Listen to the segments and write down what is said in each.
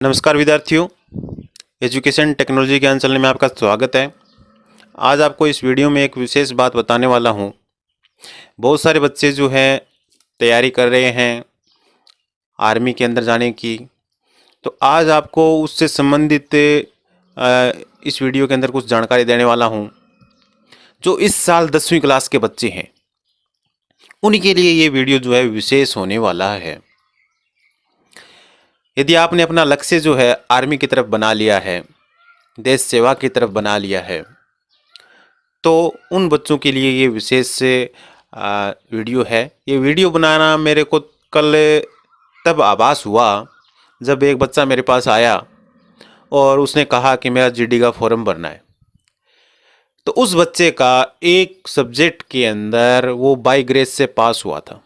नमस्कार विद्यार्थियों, education technology ज्ञान चैनल में आपका स्वागत है। आज आपको इस वीडियो में एक विशेष बात बताने वाला हूँ। बहुत सारे बच्चे जो हैं तैयारी कर रहे हैं आर्मी के अंदर जाने की, तो आज आपको उससे संबंधित इस वीडियो के अंदर कुछ जानकारी देने वाला हूँ। जो इस साल 10वीं क्लास के बच्चे हैं उनके लिए ये वीडियो जो है विशेष होने वाला है। यदि आपने अपना लक्ष्य जो है आर्मी की तरफ बना लिया है, देश सेवा की तरफ बना लिया है, तो उन बच्चों के लिए ये विशेष वीडियो है। ये वीडियो बनाना मेरे को कल तब आभास हुआ जब एक बच्चा मेरे पास आया और उसने कहा कि मेरा जीडी का फॉर्म भरना है। तो उस बच्चे का एक सब्जेक्ट के अंदर वो बाई ग्रेस से पास हुआ था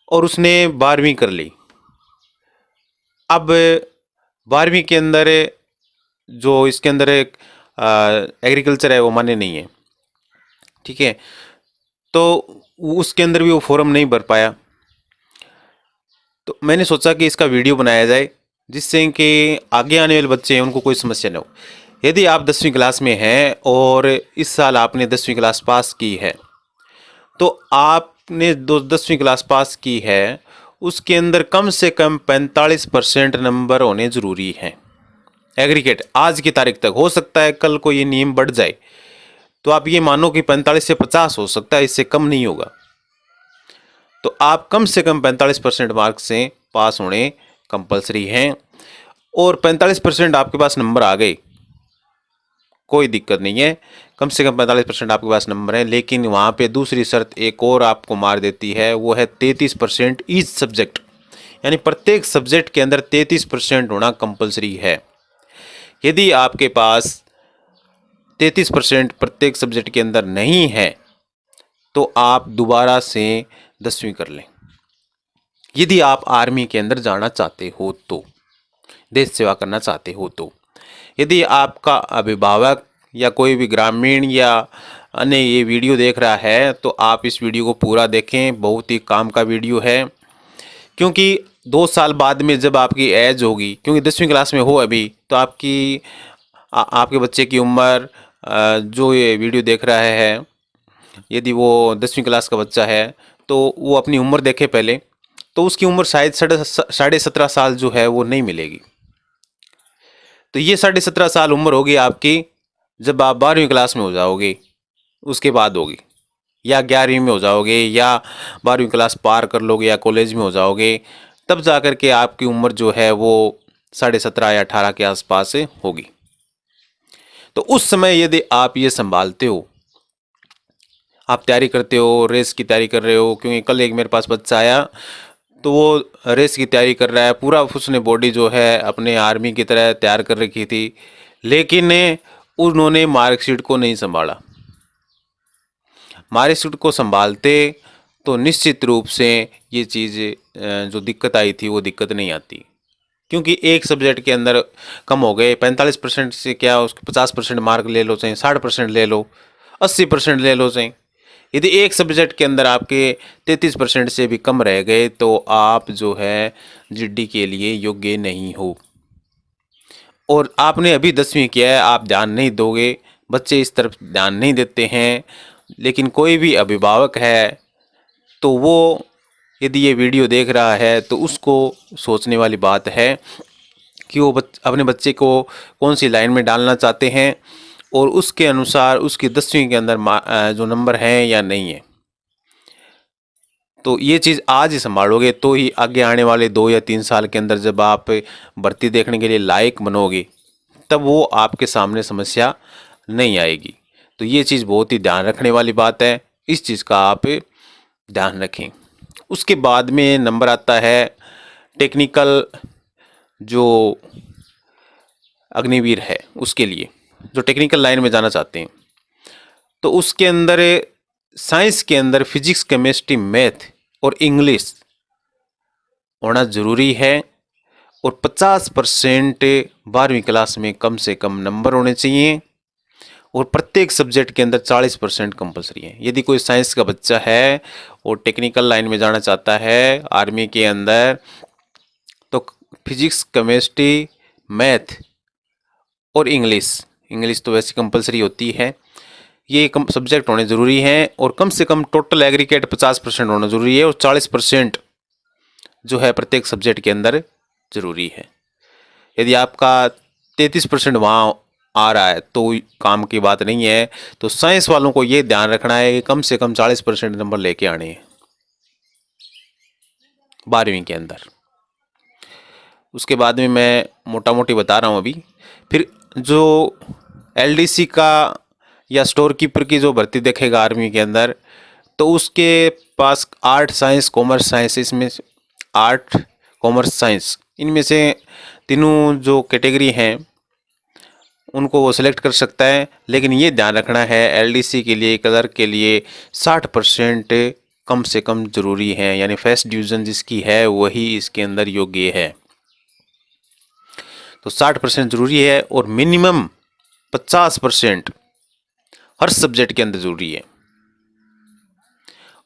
और उसने 12वीं कर ली। अब 12वीं के अंदर जो इसके अंदर एक एग्रीकल्चर है वो मान्य नहीं है, ठीक है। तो उसके अंदर भी वो फॉर्म नहीं भर पाया। तो मैंने सोचा कि इसका वीडियो बनाया जाए जिससे कि आगे आने वाले बच्चे हैं उनको कोई समस्या न हो। यदि आप 10वीं क्लास में हैं और इस साल आपने 10वीं क्लास पास की है, तो आपने 10वीं क्लास पास की है, उसके अंदर कम से कम 45% नंबर होने ज़रूरी हैं। एग्रीगेट आज की तारीख तक, हो सकता है कल को ये नियम बढ़ जाए, तो आप ये मानो कि 45 से 50 हो सकता है, इससे कम नहीं होगा। तो आप कम से कम 45% मार्क्स से पास होने कंपलसरी हैं। और 45% आपके पास नंबर आ गए, कोई दिक्कत नहीं है, कम से कम 45% आपके पास नंबर है। लेकिन वहाँ पे दूसरी शर्त एक और आपको मार देती है, वो है 33% ईच सब्जेक्ट, यानी प्रत्येक सब्जेक्ट के अंदर 33% होना कंपलसरी है। यदि आपके पास 33% प्रत्येक सब्जेक्ट के अंदर नहीं है तो आप दोबारा से 10वीं कर लें। यदि आप आर्मी के अंदर जाना चाहते हो, तो देश सेवा करना चाहते हो, तो यदि आपका अभिभावक या कोई भी ग्रामीण या अन्य ये वीडियो देख रहा है तो आप इस वीडियो को पूरा देखें। बहुत ही काम का वीडियो है, क्योंकि 2 साल बाद में जब आपकी एज होगी, क्योंकि 10वीं क्लास में हो अभी, तो आपके बच्चे की उम्र जो ये वीडियो देख रहा है, यदि वो 10वीं क्लास का बच्चा है तो वो अपनी उम्र देखे पहले, तो उसकी उम्र शायद 17.5 साल जो है वो नहीं मिलेगी। तो ये 17.5 साल उम्र होगी आपकी जब आप 12वीं क्लास में हो जाओगे, उसके बाद होगी, या 11वीं में हो जाओगे, या 12वीं क्लास पार कर लोगे, या कॉलेज में हो जाओगे, तब जा कर के आपकी उम्र जो है वो 17.5 या 18 के आसपास होगी। तो उस समय यदि आप ये संभालते हो, आप तैयारी करते हो, रेस की तैयारी कर रहे हो, क्योंकि कल एक मेरे पास बच्चा आया तो वो रेस की तैयारी कर रहा है, पूरा उसने बॉडी जो है अपने आर्मी की तरह तैयार कर रखी थी, लेकिन उन्होंने मार्कशीट को नहीं संभाला। मार्कशीट को संभालते तो निश्चित रूप से ये चीज़ जो दिक्कत आई थी वो दिक्कत नहीं आती, क्योंकि एक सब्जेक्ट के अंदर कम हो गए। 45% से क्या उसके 50% मार्क ले लो, चाहे 60% ले लो, 80% ले लो, चाहे यदि एक सब्जेक्ट के अंदर आपके 33% से भी कम रह गए तो आप जो है जीडी के लिए योग्य नहीं हो। और आपने अभी 10वीं किया है, आप ध्यान नहीं दोगे, बच्चे इस तरफ ध्यान नहीं देते हैं। लेकिन कोई भी अभिभावक है तो वो यदि ये वीडियो देख रहा है तो उसको सोचने वाली बात है कि वो अपने बच्चे को कौन सी लाइन में डालना चाहते हैं और उसके अनुसार उसकी 10वीं के अंदर जो नंबर हैं या नहीं है। तो ये चीज़ आज ही संभालोगे तो ही आगे आने वाले 2 या 3 साल के अंदर जब आप भर्ती देखने के लिए लायक बनोगे, तब वो आपके सामने समस्या नहीं आएगी। तो ये चीज़ बहुत ही ध्यान रखने वाली बात है, इस चीज़ का आप ध्यान रखें। उसके बाद में नंबर आता है टेक्निकल, जो अग्निवीर है उसके लिए, जो टेक्निकल लाइन में जाना चाहते हैं, तो उसके अंदर साइंस के अंदर फिजिक्स, केमिस्ट्री, मैथ और इंग्लिश होना ज़रूरी है। और 50% 12वीं क्लास में कम से कम नंबर होने चाहिए। और प्रत्येक सब्जेक्ट के अंदर 40% कंपलसरी है। यदि कोई साइंस का बच्चा है और टेक्निकल लाइन में जाना चाहता है आर्मी के अंदर, तो फिजिक्स, केमिस्ट्री, मैथ और इंग्लिश तो वैसे कंपलसरी होती है। ये कम सब्जेक्ट होने ज़रूरी हैं और कम से कम टोटल एग्रीगेट 50% होना ज़रूरी है और 40% जो है प्रत्येक सब्जेक्ट के अंदर ज़रूरी है। यदि आपका 33% वहाँ आ रहा है तो काम की बात नहीं है। तो साइंस वालों को ये ध्यान रखना है कि कम से कम 40% नंबर लेके आने हैं 12वीं के अंदर। उसके बाद में मैं मोटा मोटी बता रहा हूँ अभी। फिर जो एलडीसी का या स्टोर कीपर की जो भर्ती देखेगा आर्मी के अंदर, तो उसके पास आर्ट, साइंस, कॉमर्स, साइंस, इसमें आर्ट, कॉमर्स, साइंस, इनमें से तीनों जो कैटेगरी हैं उनको वो सिलेक्ट कर सकता है। लेकिन ये ध्यान रखना है एलडीसी के लिए, क्लर्क के लिए 60% कम से कम ज़रूरी है, यानी फर्स्ट डिवीज़न जिसकी है वही इसके अंदर योग्य है। तो 60% ज़रूरी है और मिनिमम 50% हर सब्जेक्ट के अंदर ज़रूरी है,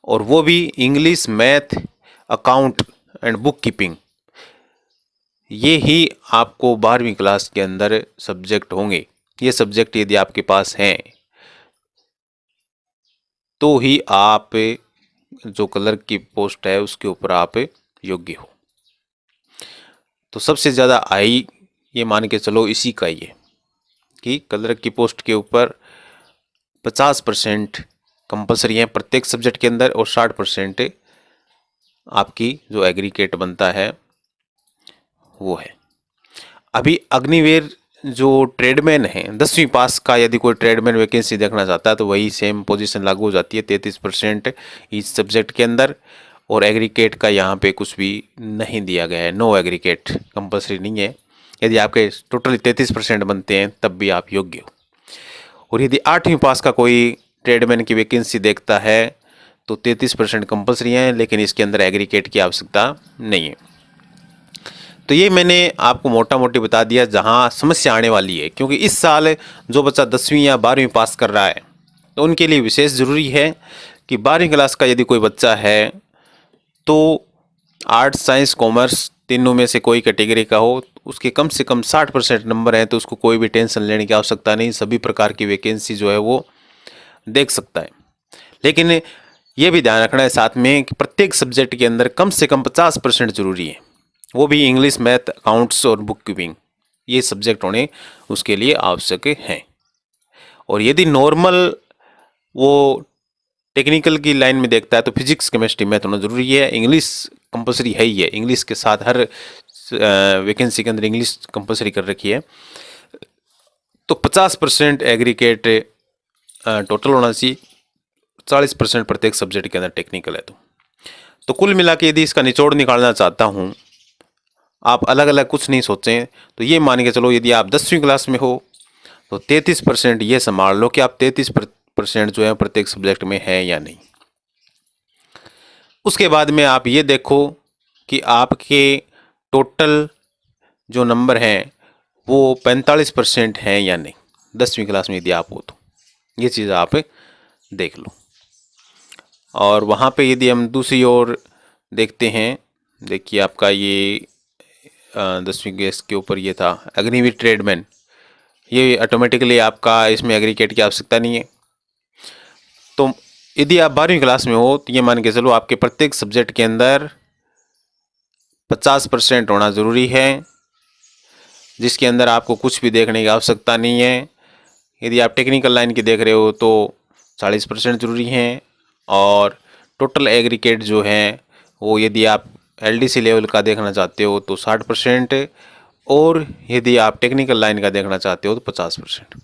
और वो भी English, math, account and book keeping. ये ही आपको 12वीं क्लास के अंदर सब्जेक्ट होंगे। ये सब्जेक्ट यदि आपके पास हैं तो ही आप जो क्लर्क की पोस्ट है उसके ऊपर आप योग्य हो। तो सबसे ज़्यादा हाई ये मान के चलो इसी का ही है कि क्लर्क की पोस्ट के ऊपर 50% कंपलसरी है प्रत्येक सब्जेक्ट के अंदर और 60% आपकी जो एग्रीगेट बनता है वो है। अभी अग्निवीर जो ट्रेडमैन है 10वीं पास का, यदि कोई ट्रेडमैन वैकेंसी देखना चाहता है तो वही सेम पोजीशन लागू हो जाती है 33% इस सब्जेक्ट के अंदर। और एग्रीगेट का यहाँ पे कुछ भी नहीं दिया गया है, नो एग्रीगेट कंपलसरी नहीं है। यदि आपके टोटली 33% बनते हैं तब भी आप योग्य हो। और यदि 8वीं पास का कोई ट्रेडमैन की वैकेंसी देखता है तो 33% कंपलसरी है, लेकिन इसके अंदर एग्रीगेट की आवश्यकता नहीं है। तो ये मैंने आपको मोटा मोटी बता दिया जहाँ समस्या आने वाली है, क्योंकि इस साल जो बच्चा 10वीं या 12वीं पास कर रहा है तो उनके लिए विशेष ज़रूरी है कि 12वीं क्लास का यदि कोई बच्चा है तो आर्ट्स, साइंस, कॉमर्स तीनों में से कोई कैटेगरी का हो, उसके कम से कम 60% नंबर हैं तो उसको कोई भी टेंशन लेने की आवश्यकता नहीं, सभी प्रकार की वैकेंसी जो है वो देख सकता है। लेकिन ये भी ध्यान रखना है साथ में कि प्रत्येक सब्जेक्ट के अंदर कम से कम 50% जरूरी है, वो भी इंग्लिश, मैथ, अकाउंट्स और बुक कीपिंग, ये सब्जेक्ट होने उसके लिए आवश्यक हैं। और यदि नॉर्मल वो टेक्निकल की लाइन में देखता है तो फिजिक्स, केमिस्ट्री, मैथ होना ज़रूरी है। इंग्लिश कंपलसरी है ही है, इंग्लिश के साथ हर वैकेंसी के अंदर इंग्लिश कंपलसरी कर रखी है। तो 50% एग्रीगेट टोटल होना चाहिए, 40% प्रत्येक सब्जेक्ट के अंदर टेक्निकल है। तो कुल मिला के यदि इसका निचोड़ निकालना चाहता हूँ, आप अलग अलग कुछ नहीं सोचें तो ये मान के चलो यदि आप 10वीं क्लास में हो तो 33% ये संभाल लो कि आप 33% जो है प्रत्येक सब्जेक्ट में है या नहीं। उसके बाद में आप ये देखो कि आपके टोटल जो नंबर हैं वो 45% हैं या नहीं 10वीं क्लास में यदि आप हो तो, ये चीज़ आप देख लो। और वहाँ पे यदि हम दूसरी ओर देखते हैं, देखिए आपका ये 10वीं गैस के ऊपर ये था अग्निवीर ट्रेडमैन, ये ऑटोमेटिकली आपका इसमें एग्रीगेट की आवश्यकता नहीं है। तो यदि आप 12वीं क्लास में हो तो ये मान के चलो आपके प्रत्येक सब्जेक्ट के अंदर 50% होना ज़रूरी है, जिसके अंदर आपको कुछ भी देखने की आवश्यकता नहीं है। यदि आप टेक्निकल लाइन की देख रहे हो तो 40% ज़रूरी हैं। और टोटल एग्रीगेट जो है वो यदि आप एलडीसी लेवल का देखना चाहते हो तो 60%, और यदि आप टेक्निकल लाइन का देखना चाहते हो तो 50%।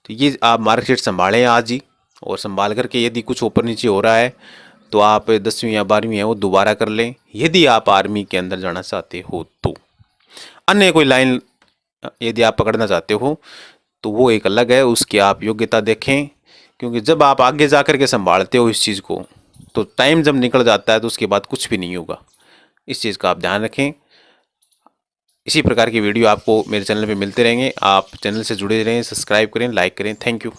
तो ये आप मार्कशीट संभालें आज ही, और संभाल करके यदि कुछ ऊपर नीचे हो रहा है तो आप 10वीं या 12वीं है वो दोबारा कर लें, यदि आप आर्मी के अंदर जाना चाहते हो तो। अन्य कोई लाइन यदि आप पकड़ना चाहते हो तो वो एक अलग है, उसकी आप योग्यता देखें, क्योंकि जब आप आगे जा कर के संभालते हो इस चीज़ को तो टाइम जब निकल जाता है तो उसके बाद कुछ भी नहीं होगा। इस चीज़ का आप ध्यान रखें। इसी प्रकार की वीडियो आपको मेरे चैनल पे मिलते रहेंगे, आप चैनल से जुड़े रहें, सब्सक्राइब करें, लाइक करें। Thank you.